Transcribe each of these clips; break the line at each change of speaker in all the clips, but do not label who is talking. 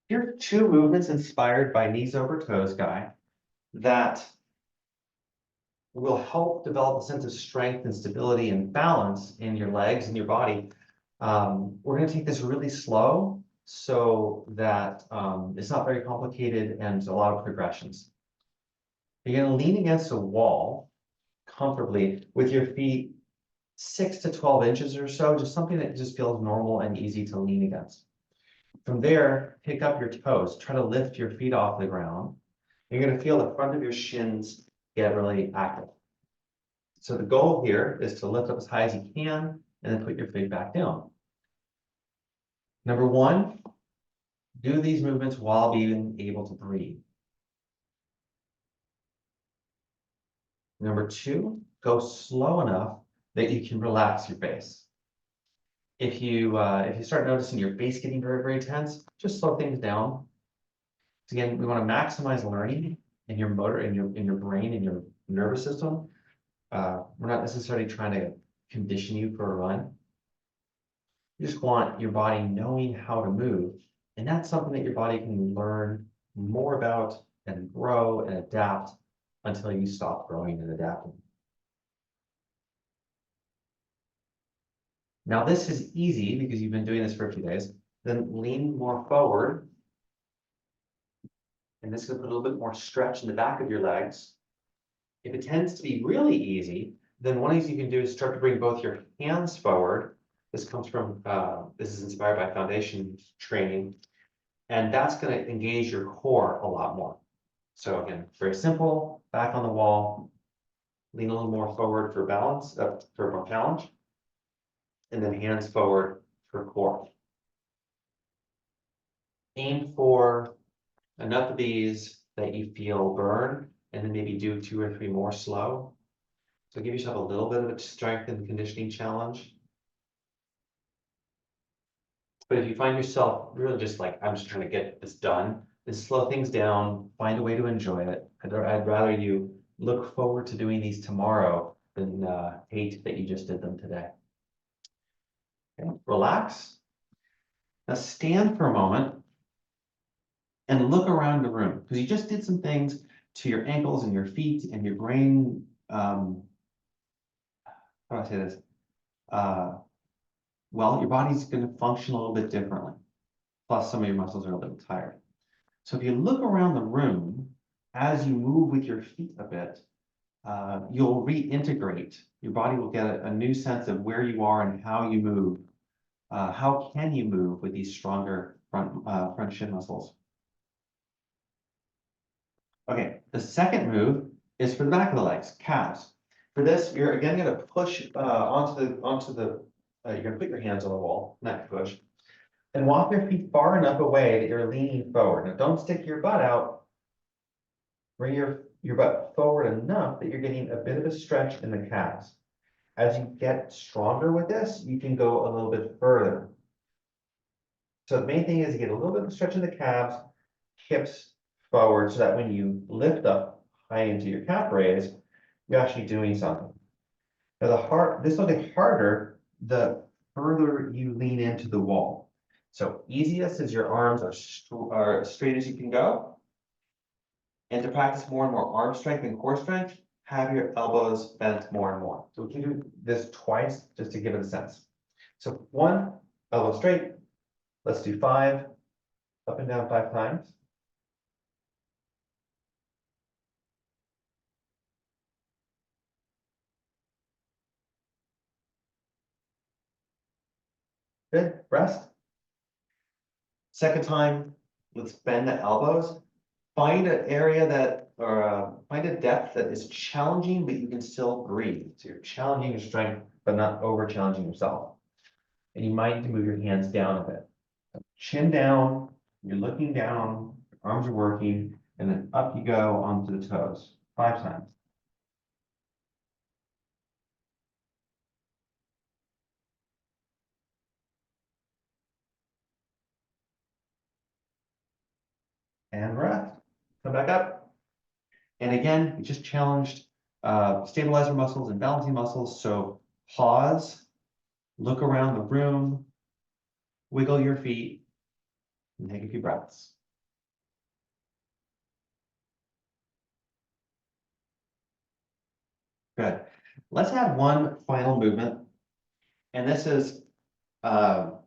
Here are two movements inspired by knees over toes guy that will help develop a sense of strength and stability and balance in your legs and your body. We're going to take this really slow so that it's not very complicated and a lot of progressions. You're going to lean against a wall comfortably with your feet 6 to 12 inches or so, just something that just feels normal and easy to lean against. From there, pick up your toes, try to lift your feet off the ground. You're going to feel the front of your shins get really active. So the goal here is to lift up as high as you can and then put your feet back down. Number one, do these movements while being able to breathe. Number two, go slow enough that you can relax your face. If you start noticing your face getting very, very tense, just slow things down. So again, we want to maximize learning in your motor, in your brain, in your nervous system. We're not necessarily trying to condition you for a run. You just want your body knowing how to move, and that's something that your body can learn more about and grow and adapt until you stop growing and adapting. Now this is easy because you've been doing this for a few days. Then lean more forward. And this is going to put a little bit more stretch in the back of your legs. If it tends to be really easy, then one of these you can do is start to bring both your hands forward. This comes from, this is inspired by foundation training. And that's going to engage your core a lot more. So again, very simple, back on the wall, lean a little more forward for balance, for more challenge. And then hands forward for core. Aim for enough of these that you feel burn, and then maybe do 2 or 3 more slow. So give yourself a little bit of a strength and conditioning challenge. But if you find yourself really just like, I'm just trying to get this done, then slow things down, find a way to enjoy it. I'd rather you look forward to doing these tomorrow than hate that you just did them today. Okay. Relax. Now stand for a moment and look around the room, because you just did some things to your ankles and your feet and your brain. How do I say this? Well, your body's going to function a little bit differently. Plus, some of your muscles are a little tired. So if you look around the room as you move with your feet a bit, you'll reintegrate. Your body will get a new sense of where you are and how you move. How can you move with these stronger front shin muscles? Okay, the second move is for the back of the legs, calves. For this, you're again going to push onto the you're going to put your hands on the wall, neck push, and walk your feet far enough away that you're leaning forward. Now, don't stick your butt out. Bring your butt forward enough that you're getting a bit of a stretch in the calves. As you get stronger with this, you can go a little bit further. So the main thing is you get a little bit of stretch in the calves, hips forward, so that when you lift up high into your calf raise, you're actually doing something. Now this will get harder the further you lean into the wall. So easiest is your arms are straight as you can go. And to practice more and more arm strength and core strength, have your elbows bent more and more. So we can do this twice just to give it a sense. So 1, elbow straight. Let's do 5, up and down 5 times. Good, rest. Second time, let's bend the elbows. Find an area that, or find a depth that is challenging, but you can still breathe. So you're challenging your strength, but not over challenging yourself. And you might need to move your hands down a bit. Chin down, you're looking down, your arms are working, and then up you go onto the toes. 5 times. And rest. Come back up. And again, we just challenged stabilizer muscles and balancing muscles. So pause, look around the room, wiggle your feet, And take a few breaths. Good. Let's add one final movement. And this is ankle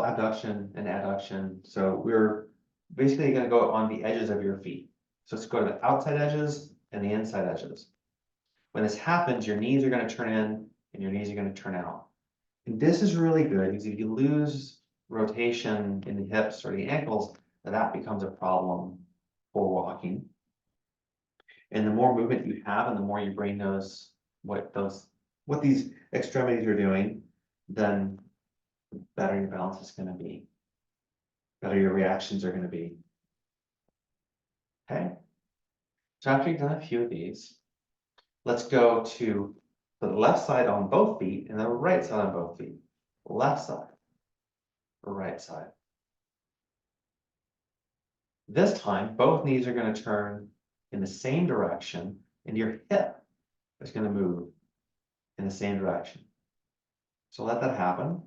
abduction and adduction. So we're basically going to go on the edges of your feet. So let's go to the outside edges and the inside edges. When this happens, your knees are going to turn in and your knees are going to turn out. And this is really good because if you lose rotation in the hips or the ankles, that becomes a problem for walking. And the more movement you have and the more your brain knows what these extremities are doing, then better your balance is going to be, better your reactions are going to be. Okay. So after you've done a few of these, let's go to the left side on both feet and the right side on both feet. Left side, right side. This time, both knees are going to turn in the same direction and your hip is going to move in the same direction. So let that happen.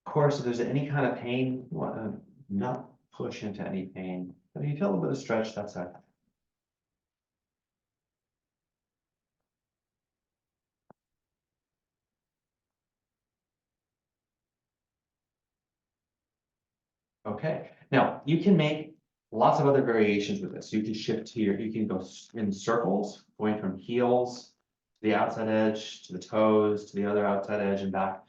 Of course, if there's any kind of pain, you want to not push into any pain. But if you feel a little bit of stretch, that's okay. Okay, now you can make lots of other variations with this. You can shift to you can go in circles, going from heels to the outside edge, to the toes, to the other outside edge and back.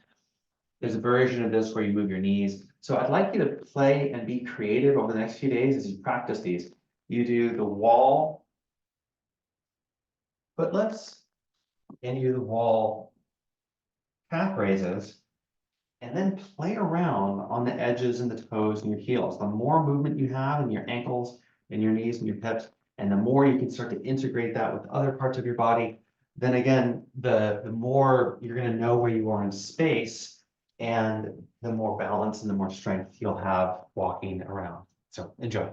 There's a version of this where you move your knees. So I'd like you to play and be creative over the next few days as you practice these. You do the wall footlifts and you do the wall calf raises, and then play around on the edges and the toes and your heels. The more movement you have in your ankles and your knees and your hips, and the more you can start to integrate that with other parts of your body, then again, the more you're going to know where you are in space, and the more balance and the more strength you'll have walking around. So enjoy.